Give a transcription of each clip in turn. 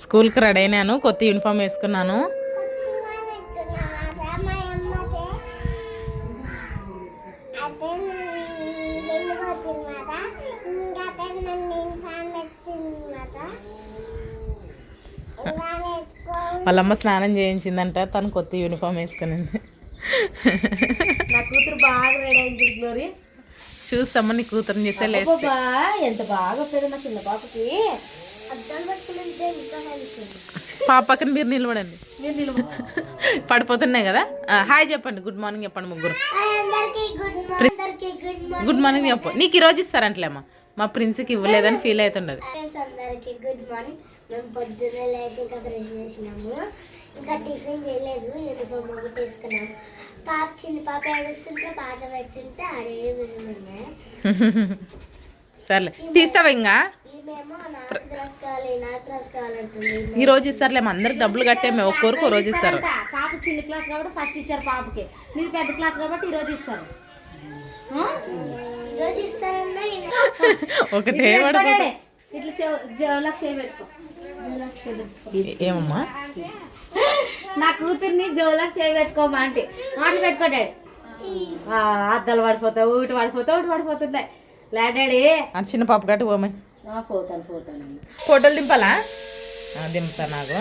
స్కూల్కి రెడీ అయినాను, కొత్త యూనిఫామ్ వేసుకున్నాను. వాళ్ళమ్మ స్నానం చేయించిందంట, తను కొత్త యూనిఫామ్ వేసుకునింది. నా కూతురు బాగా రెడీ అయింది గ్లోరీ. చూస్తామా నీ కూతురుని చేస్తే లేదు. ఎంత బాగా వస్తుంది మా చిన్న పాపకి. పాపకి మీరు నిలబడండి, పడిపోతున్నాయి కదా. హాయ్ చెప్పండి, గుడ్ మార్నింగ్ చెప్పండి ముగ్గురు. గుడ్ మార్నింగ్ చెప్పు. నీకు ఈరోజు ఇస్తారంటలేమ్మా, మా ప్రిన్స్కి ఇవ్వలేదని ఫీల్ అవుతుండదు. అందరికి గుడ్ మార్నింగ్. మేము పొద్దున్నే లేచి ఇంకా బ్రష్ చేసినాము, ఇంకా టిఫిన్ చేయలేదు, యూనిఫామ్ ఒకటి వేసుకున్నాము. చిన్న పాప ఏడుస్తుంటే పాట పెట్టుంటే అడే విన్నాయి. సర్లే తీస్తావా ఇంకా. ఈమెమో నాకు డ్రెస్ కావాలంటుంది. ఈ రోజు ఇస్తారులేమో, అందరికి డబ్బులు కట్టేమే, ఒక్కొరికి రోజు ఇస్తారు. పాప చిన్న క్లాస్ కాబట్టి ఫస్ట్ ఇచ్చారు పాపకి, నీది పెద్ద క్లాస్ కాబట్టి ఈరోజు ఇస్తారు. ఈరోజు ఇస్తారన్నా ఒకటే ఇట్లా జోలక్ష పెట్టుకో. ఏమమ్మా నా కూతుర్ని జోలకు చేయబెట్టుకోమా అంటే మాటలు పెట్టుకోడాడు. అద్దాలు పడిపోతావు, ఒకటి పడిపోతావు, ఒకటి పడిపోతున్నాయి లేడాడి. అని చిన్న పాప గట్టి పోమని పోతాను ఫోటోలు దింపాలా? దింపుతా నాకు.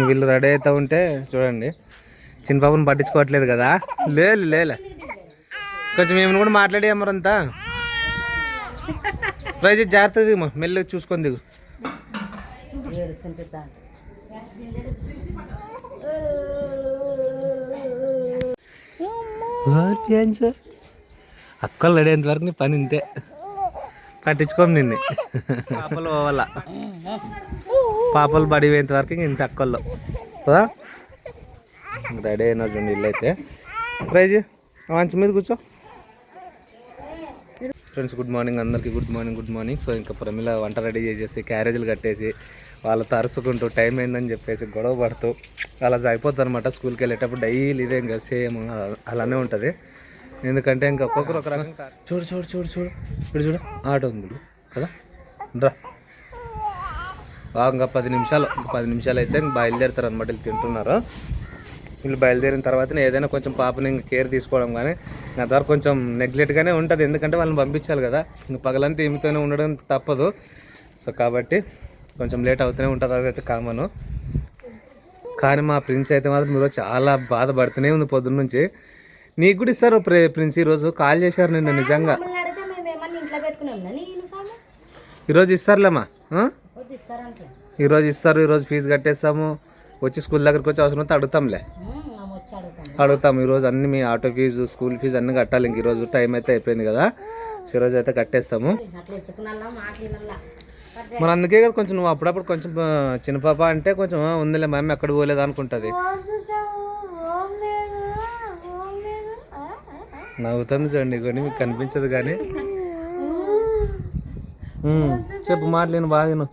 వీళ్ళు రెడీ అవుతూ ఉంటే చూడండి, చిన్న పాపను పట్టించుకోవట్లేదు కదా. లేలే కొంచెం ఏమైనా కూడా మాట్లాడే మరంతా. ప్రైజ్ జాగ్రత్త దిగు, మెల్లగా చూసుకొని దిగు. అక్కలు రెడీ అయ్యేంత వరకు నీ పని ఇంతే, పట్టించుకోము నిన్ను. పాపలు పోవాల, పాపలు బడి పోయేంత వరకు ఇంత అక్కల్లో రెడీ అయినా చూడండి. ఇల్లు అయితే ప్రైజ్ మంచి మీద కూర్చో. ఫ్రెండ్స్ గుడ్ మార్నింగ్ అందరికీ, గుడ్ మార్నింగ్. సో ఇంకా ప్రమిళ వంట రెడీ చేసేసి క్యారేజీలు కట్టేసి వాళ్ళతో అరుచుకుంటూ టైం అయిందని చెప్పేసి గొడవ పడుతూ అలా అయిపోతుంది అనమాట. స్కూల్కి వెళ్ళేటప్పుడు డైలీ ఇదే ఇంకా సేమ్ అలానే ఉంటుంది. ఎందుకంటే ఇంకా ఒక్కొక్కరు ఒక రకంగా. చూడు ఇప్పుడు ఆటో ఉంది కదా, రా ఇంకా 10 నిమిషాలు అయితే ఇంక బయలుదేరుతారు అనమాట. వీళ్ళు తింటున్నారు. వీళ్ళు బయలుదేరిన తర్వాత ఏదైనా కొంచెం పాపని ఇంకా కేర్ తీసుకోవడం కానీ నా ద్వారా కొంచెం నెగ్లెక్ట్గానే ఉంటుంది. ఎందుకంటే వాళ్ళని పంపించాలి కదా, ఇంక పగలంతా ఈమెతోనే ఉండడం తప్పదు. సో కాబట్టి కొంచెం లేట్ అవుతూనే ఉంటుంది, అదైతే కామను. కానీ మా ప్రిన్స్ అయితే మాత్రం ఈరోజు చాలా బాధపడుతూనే ఉంది పొద్దున్న నుంచి. నీకు కూడా ఇస్తారు ప్రిన్స్, ఈరోజు కాల్ చేశారు నిన్న. నిజంగా ఈరోజు ఇస్తారులేమ్మా, ఈరోజు ఇస్తారు. ఈరోజు ఫీజు కట్టేస్తాము, వచ్చి స్కూల్ దగ్గరికి వచ్చి అవసరం అయితే అడుగుతాం. ఈరోజు అన్ని మీ ఆటో ఫీజు, స్కూల్ ఫీజు అన్నీ కట్టాలి. ఇంక ఈరోజు టైం అయితే అయిపోయింది కదా, సో ఈరోజు అయితే కట్టేస్తాము. మరి అందుకే కదా కొంచెం నువ్వు అప్పుడప్పుడు కొంచెం చిన్న పాప అంటే కొంచెం ఉందిలే మా అమ్మ ఎక్కడ పోలేదు అనుకుంటుంది. నవ్వుతుంది చూడండి, కొన్ని మీకు కనిపించదు కానీ. చెప్పు మాటలేను బాగా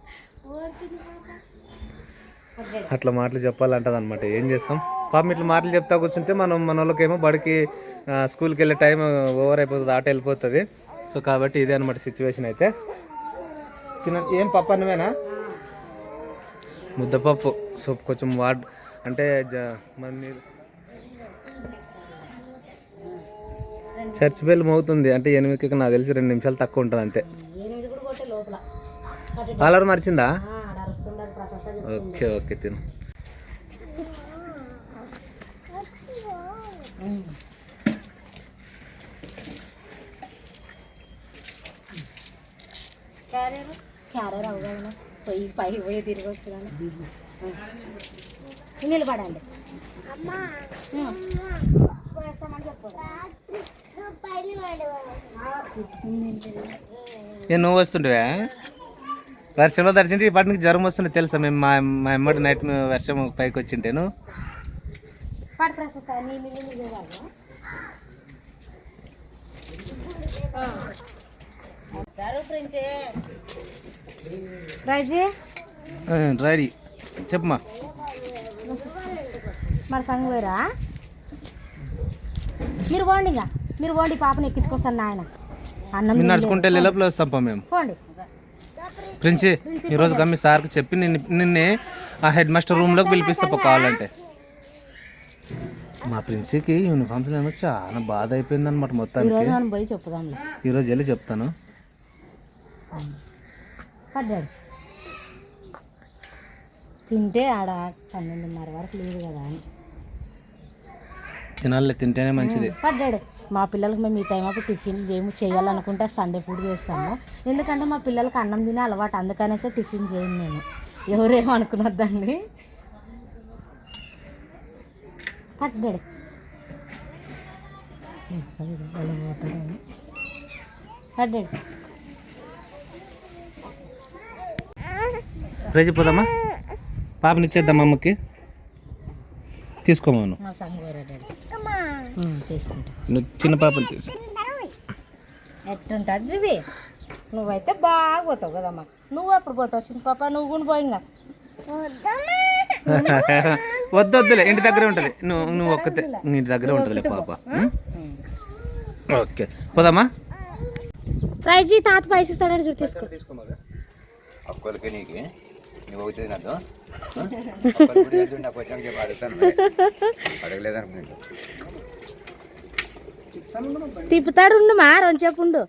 అట్లా మాటలు చెప్పాలంటది అనమాట. ఏం చేస్తాం పాపం, ఇట్లా మాటలు చెప్తా కూర్చుంటే మన వాళ్ళకేమో బడికి స్కూల్కి వెళ్ళే టైం ఓవర్ అయిపోతుంది, ఆట వెళ్ళిపోతుంది. సో కాబట్టి ఇదే అనమాట సిచ్యువేషన్ అయితే. ఏం పప్పు అన్నమేనా? ముద్దపప్పు. సో కొంచెం అంటే మరి చర్చ్ బెల్ మోగుతుంది అంటే 8కి నాకు తెలిసి 2 నిమిషాలు తక్కువ ఉంటుంది అంతే. పాలర్ మర్చిందా? ఓకే తిను. క్యారెట్ అవగానే పైకి పోయి తిరిగి వస్తున్నాను. నిలబడండి నువ్వు వస్తుంటే వర్షంలో తడిచింటే ఈ పాటికి జ్వరం వస్తుంది తెలుసా. మేము మా అమ్మడి నైట్ వర్షం పైకి వచ్చింటేను. రెడీ చెప్పమ్మా. మరి సంగ పోయిరా, మీరు పోండి, పాపను ఎక్కించుకొస్తాను నాయన. అన్నం మీరు నడుచుకుంటే వెళ్ళే లోపల వస్తాం మేము. పోండి. ప్రిన్సి ఈరోజు మీ సార్కి చెప్పి నిన్నే ఆ హెడ్ మాస్టర్ రూమ్లోకి పిలిపిస్తా కావాలంటే. మా ప్రిన్సీకి యూనిఫామ్స్ ఏమో చాలా బాధ అయిపోయింది అనమాట మొత్తానికి. ఈరోజు మనం పోయి చెప్పుదాంలే. ఈరోజు వెళ్ళి చెప్తాను. పడ్డాడు తింటే ఆడ 12:30 వరకు లేదు కదా అని తినాలి, తింటేనే మంచిది. పడ్డాడు. మా పిల్లలకి మేము ఈ టైం అప్పుడు టిఫిన్ ఏమి చేయాలనుకుంటే సండే పూట చేస్తాము. ఎందుకంటే మా పిల్లలకి అన్నం తినే అలవాటు, అందుకనేసే టిఫిన్ చేయను నేను. ఎవరేమనుకున్నదండి. పడ్డాడు పోతాడని పడ్డాడు. రేజీ పోదామా? పాపనిచ్చేద్దాం అమ్మకి. తీసుకోమాను. మా సంగ తీసుకుంటా. నువ్వు చిన్న పాపని తీసు. ఎట్టుంటుంది జీవి? నువ్వైతే బాగా పోతావు కదమ్మా. నువ్వు ఎప్పుడు పోతావు చిన్న పాప? నువ్వు కూడా పోయింగా. వద్దులే, ఇంటి దగ్గరే ఉంటుంది. నువ్వు ఒక్కతే ఇంటి దగ్గరే ఉంటుందిలే పాప. ఓకే పోదామా? ప్రైజీ తాత పైసలు ఇస్తాడని చూడు, తీసుకో. ఒక్కరికి నీకు నువ్వు అవుతుంది నాతో నాకు వచ్చాక చెప్పి అడగలేదనుకుంటా. తిప్పుతాడు. ఉండుమా రొంచేపు ఉండు.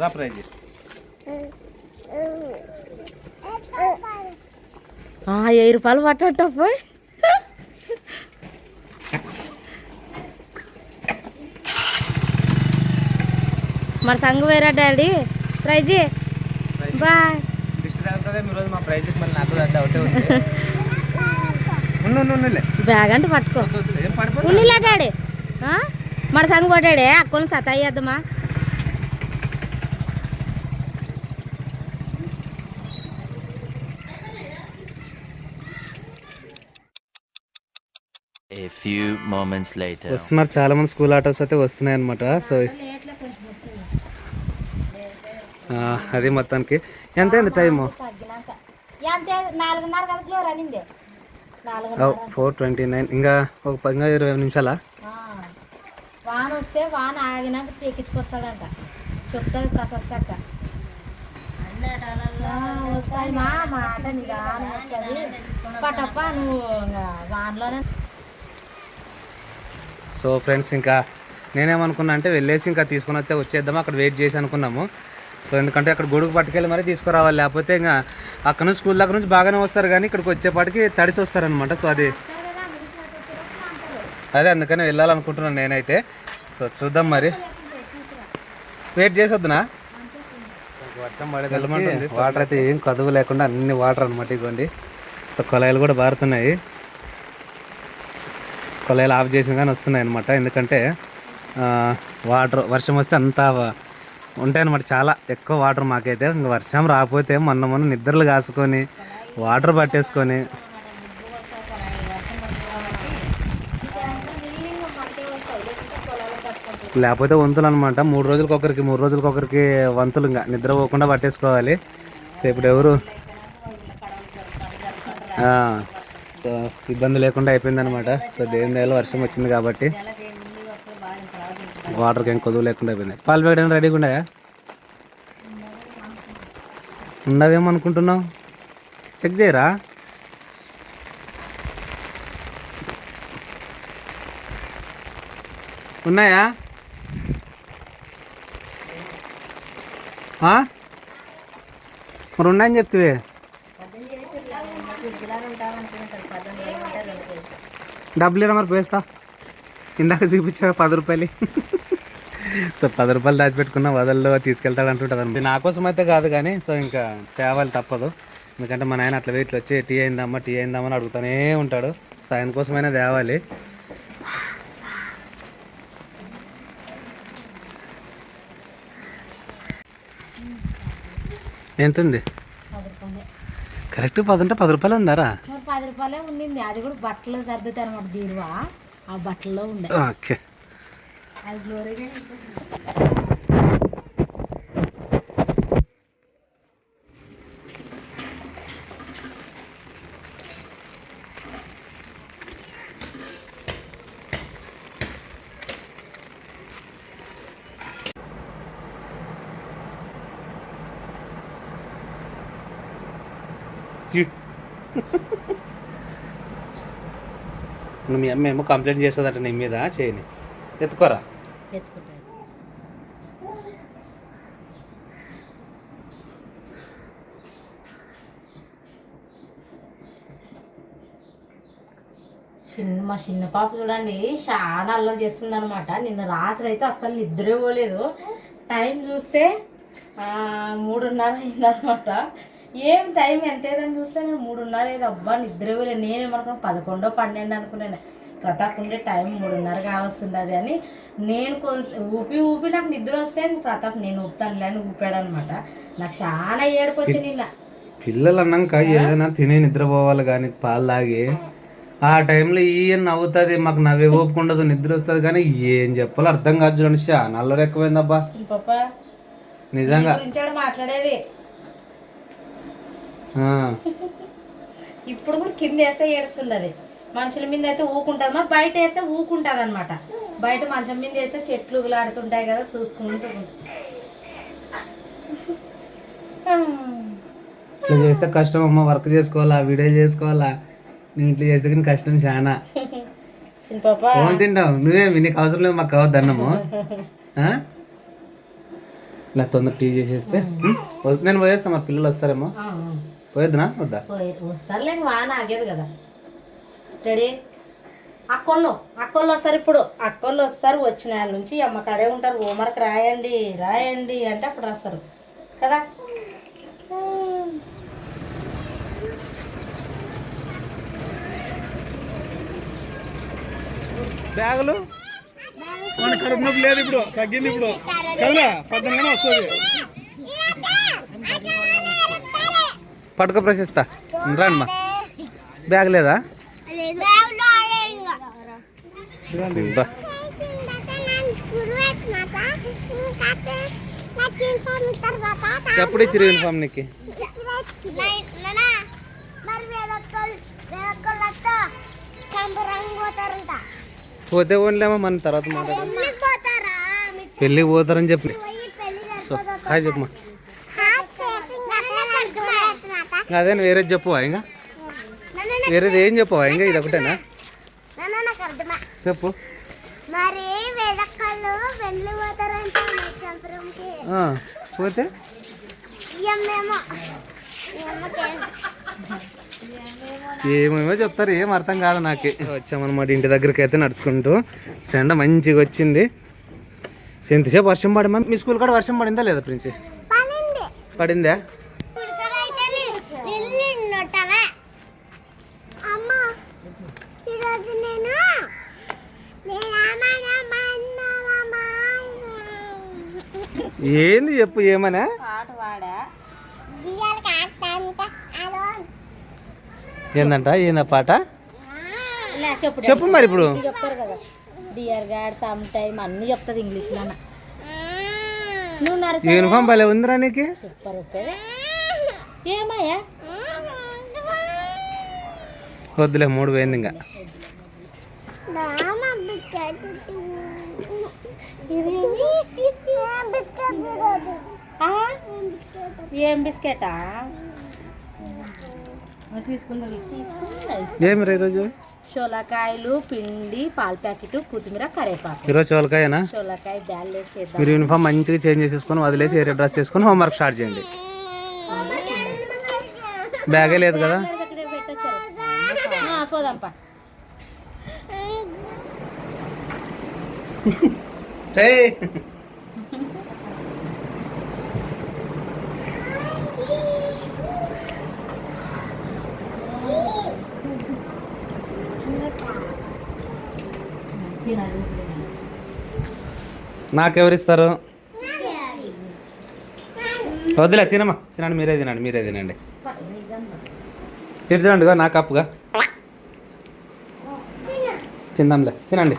రా ప్రైజ్. ₹1000 పట్టట పోయి. మరి సంగ వేరా డాడీ. ప్రైజీ బాయ్. ఈరోజు మా ప్రైజ్ మళ్ళీ నాకు ఒకటే బ్యాగ్ అంటే పట్టుకో. ఉన్నిలా డాడీ మన సంగ పడ్డాడే అక్కని సతాయిద్దామా. వస్తున్నారు చాలా మంది. స్కూల్ ఆటోస్ అయితే వస్తున్నాయి అనమాట. సో అది మొత్తానికి ఎంత అయింది టైము? 4:29. ఇంకా ఒక 20 నిమిషాలా? వాన వస్తే వాన ఆగినాక తెక్కించుకొస్తాడంట. చెప్తాది ప్రసస్ అక్క. వస్తాయి మా మాట నిదానం వస్తుంది. పటప్ప నువ్వు వానలోనే. సో ఫ్రెండ్స్, ఇంకా నేనేమనుకున్నా అంటే వెళ్ళేసి ఇంకా తీసుకుని వస్తే వచ్చేద్దాము, అక్కడ వెయిట్ చేసి అనుకున్నాము. సో ఎందుకంటే అక్కడ గొడుగు పట్టుకెళ్ళి మరీ తీసుకురావాలి, లేకపోతే ఇంకా అక్కడ నుంచి స్కూల్ దగ్గర నుంచి బాగానే వస్తారు కానీ ఇక్కడికి వచ్చేపాటికి తడిసి వస్తారనమాట. సో అదే అందుకని వెళ్ళాలనుకుంటున్నాను నేనైతే. సో చూద్దాం మరి, వెయిట్ చేసి వద్దునా? వర్షం పడేది, వాటర్ అయితే ఏం కదువు లేకుండా అన్ని వాటర్ అనమాట. ఇవ్వండి. సో కొలాయిలు కూడా బారుతున్నాయి. కొలాయిలు ఆఫ్ చేసిన కానీ వస్తున్నాయి అనమాట. ఎందుకంటే వాటర్ వర్షం వస్తే అంతా ఉంటాయి అనమాట. చాలా ఎక్కువ వాటర్ మాకైతే. ఇంకా వర్షం రాకపోతే మొన్న నిద్రలు కాసుకొని వాటర్ పట్టేసుకొని లేకపోతే వంతులు అనమాట. 3 రోజులకి ఒకరికి వంతులు ఇంకా నిద్ర పోకుండా పట్టేసుకోవాలి. సో ఇప్పుడు ఎవరు సో ఇబ్బంది లేకుండా అయిపోయింది అనమాట. సో దేవుని దయలో వర్షం వచ్చింది కాబట్టి వాటర్కి ఏం కొదువు లేకుండా అయిపోయింది. పాలు వేయడానికి రెడీగా ఉన్నాయా? ఉండవేమనుకుంటున్నావు? చెక్ చేయరా? ఉన్నాయా? మరి ఉన్నాయని చెప్తే డబ్బులు ఇరా మరి పోయేస్తా. ఇందాక చూపించా 10 రూపాయలు. సో 10 రూపాయలు దాచిపెట్టుకున్న వదల్లో తీసుకెళ్తాడు అంటుంటుంది అనమాట. నా కోసం అయితే కాదు కానీ సో ఇంకా తేవాలి తప్పదు. ఎందుకంటే మా నాయన అట్లా ఇట్లా వచ్చి టీ అయిందమ్మా అని అడుగుతూనే ఉంటాడు. సో ఆయన కోసమైనా తేవాలి. ఎంత ఉంది? కరెక్ట్ 10 ఉంటే 10 రూపాయలు ఉందారా? 10 రూపాయలే ఉండింది. అది కూడా బట్టలు సర్దుతారు అన్నమాట. బీరువా ఆ బట్టల్లో ఉండే. ఓకే. అది గ్లోరీగా మీ అమ్మ ఏమో కంప్లైంట్ చేస్తుందంట నీ మీద, చేయని ఎత్తుకోరా. ఎత్తుకుంటా. మా చిన్న పాప చూడండి చాలా అల్లరి చేస్తుంది అనమాట. నిన్న రాత్రి అయితే అసలు నిద్రే పోలేదు. టైం చూస్తే 3:30 అయిందనమాట. ఏం టైం ఎంత ఏదని చూస్తే నేను 3:30 అయ్యేది. అబ్బా నిద్ర పోలేదు. నేనేమనుకున్నాను 11, 12 అనుకున్నాను. ప్రతాప్ ఉండే టైం 3:30 కావస్తుంది అది అని నేను కొంచెం ఊపి నాకు నిద్ర వస్తే ప్రతాప్ నేను ఊపుతానులే అని ఊపాడు అనమాట. నాకు చాలా ఏడుపు వచ్చి నిన్న. పిల్లలు అన్నాక ఏదైనా తినే నిద్రపోవాలి కానీ పాలు తాగి ఆ టైంలో ఈయన నవ్వుతుంది, మాకు నవ్వే ఓపుకుండదు, నిద్ర వస్తుంది. కానీ ఏం చెప్పాలో అర్థం కాదు చూడండి. నల్లరు ఎక్కువైందబ్బా పాప నిజంగా మాట్లాడేది. ఇప్పుడు కూడా కింద వేస్తే ఏడుస్తుండది. మనుషుల మీద అయితే ఊకుంటుంది, మరి బయట వేస్తే ఊకుంటుంది అనమాట. బయట మంచం మీద వేస్తే చెట్లు ఉగులాడుతుంటాయి కదా, చూసుకుంటూ ఇట్లా చేస్తే కష్టం అమ్మ. వర్క్ చేసుకోవాలా, వీడియో చేసుకోవాలా, నేను ఇట్లా చేస్తే కానీ కష్టం చాలా. ఫోన్ తింటావు నువ్వేమి, నీకు అవసరం లేదు, మాకు కావద్దు అన్నము. ఇలా తొందర టీ చేసేస్తే నేను పోయేస్తా. మా పిల్లలు వస్తారేమో, పోయేద్దునా వద్దా? వస్తారులే, వాన ఆగేది కదా. రెడీ అక్కోళ్ళు వస్తారు. ఇప్పుడు అక్కోళ్ళు వస్తారు. వచ్చిన వాళ్ళ నుంచి అమ్మ కాడే ఉంటారు. హోంవర్క్ రాయండి అంటే అప్పుడు రాస్తారు కదా. బ్యాగులు మన కడుపు నొప్పి లేదు, ఇప్పుడు తగ్గింది. ఇప్పుడు కదా పద్దెనిమిది వస్తుంది. పట్టుకో ప్రశస్తా రామ్మా. బ్యాగ్ లేదా? ఎప్పుడు ఇచ్చారు యూనిఫామ్ నీకు? పోతే ఓన్లేమో మన తర్వాత మాట్లాడాలి. పెళ్ళికి పోతారని చెప్పి హాయ్ చెప్పమ్మా. అదేనా వేరేది చెప్పువా? ఇంకా వేరేది ఏం చెప్పువా? ఇంకా ఇది ఒకటేనా చెప్పు. పోతే ఏమేమో చెప్తారు, ఏం అర్థం కాదు నాకు. వచ్చామన్నమాట ఇంటి దగ్గరికి అయితే నడుచుకుంటూ. సెండ మంచిగా వచ్చింది. ఎంతసేపు వర్షం పడమా? మీ స్కూల్ కాడ వర్షం పడిందా లేదా ప్రిన్సి? పడిందా? ఏంది చెప్పు, ఏమన్నా ఏందంట? ఏనా పాట చెప్పు మరి. ఇప్పుడు చెప్తారు కదా, డియర్ గాడ్ సమ్ టైమ్ అన్ని చెప్తుంది ఇంగ్లీష్ లో. నువ్వు యూనిఫామ్ భలే ఉందిరా నీకు. సూపర్. ఏమయ్యా వద్దులే, 3 పోయింది ఇంకా. ఏం బిస్కెటా ఏమి ఈరోజు? చోలకాయలు, పిండి, పాల ప్యాకెట్, కొత్తిమీర, కరేపాకు. ఈరోజు చోలకాయనా? చోలకాయ బ్యాల్ వేసేద్దాం. మీరు యూనిఫామ్ మంచిగా చేంజ్ చేసేసుకొని వదిలేసి వేరే డ్రెస్ చేసుకొని హోంవర్క్ స్టార్ట్ చేయండి. బ్యాగే లేదు కదా? పోదాంపా. నాకెవరిస్తారు? వద్దులే, తినమ్మా. తినండి, మీరే తినండి. ఇటు చూడండి, నా కప్పుగా తిందాంలే, తినండి.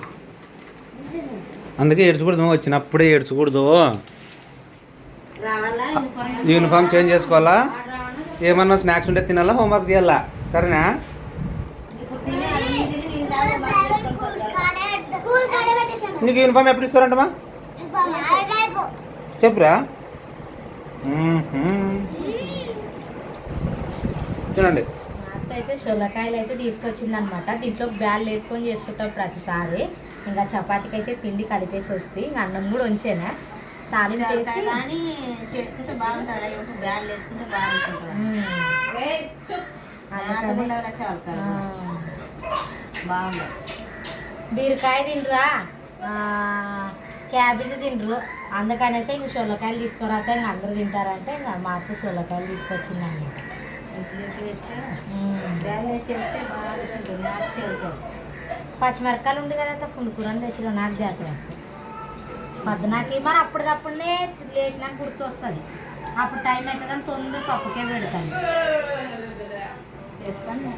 అందుకే ఏడ్చకూడదు, వచ్చినప్పుడే ఏడ్చకూడదు. యూనిఫామ్ చేంజ్ చేసుకోవాలా, ఏమన్నా స్నాక్స్ ఉంటే తినాలా, హోంవర్క్ చేయాలా, సరేనా? నీకు యూనిఫామ్ ఎప్పుడు ఇస్తారంటమ్మా? చెప్పురా. తినండి. అయితే సొరకాయలు అయితే తీసుకొచ్చింది అనమాట. దీంట్లో బ్యాల్ వేసుకొని చేసుకుంటాం ప్రతిసారి. ఇంకా చపాతీకి అయితే పిండి కలిపేసి వస్తే ఇంకా అన్నం కూడా ఉంచేనా తాలింపు వేసి కానీ చేసుకుంటే బాగుంటుంది. బ్యాల్ వేసుకుంటే బాగుంటుంది. బాగుంది. బీరకాయ తినరా, క్యాబేజీ తినరు, అందుకనేసి ఇంక సొరకాయలు తీసుకురాక ఇంక అందరూ తింటారంటే ఇంకా మా అత్త సొరకాయలు తీసుకొచ్చింది అన్నమాట. వేస్తే బ్యాల్ వేసి చేస్తే బాగా ఉంటుంది. నాకు చేరుకోవచ్చు. పచ్చిమిరపకాయలు ఉంది కదా ఫుల్ కూరని తెచ్చిన నాకు చేస్తారు పొద్దునాకి. మరి అప్పటికప్పుడునే లేచినాక గుర్తు వస్తుంది. అప్పుడు టైం అవుతుందని తొందర పప్పుకే పెడతాను. చేస్తాను.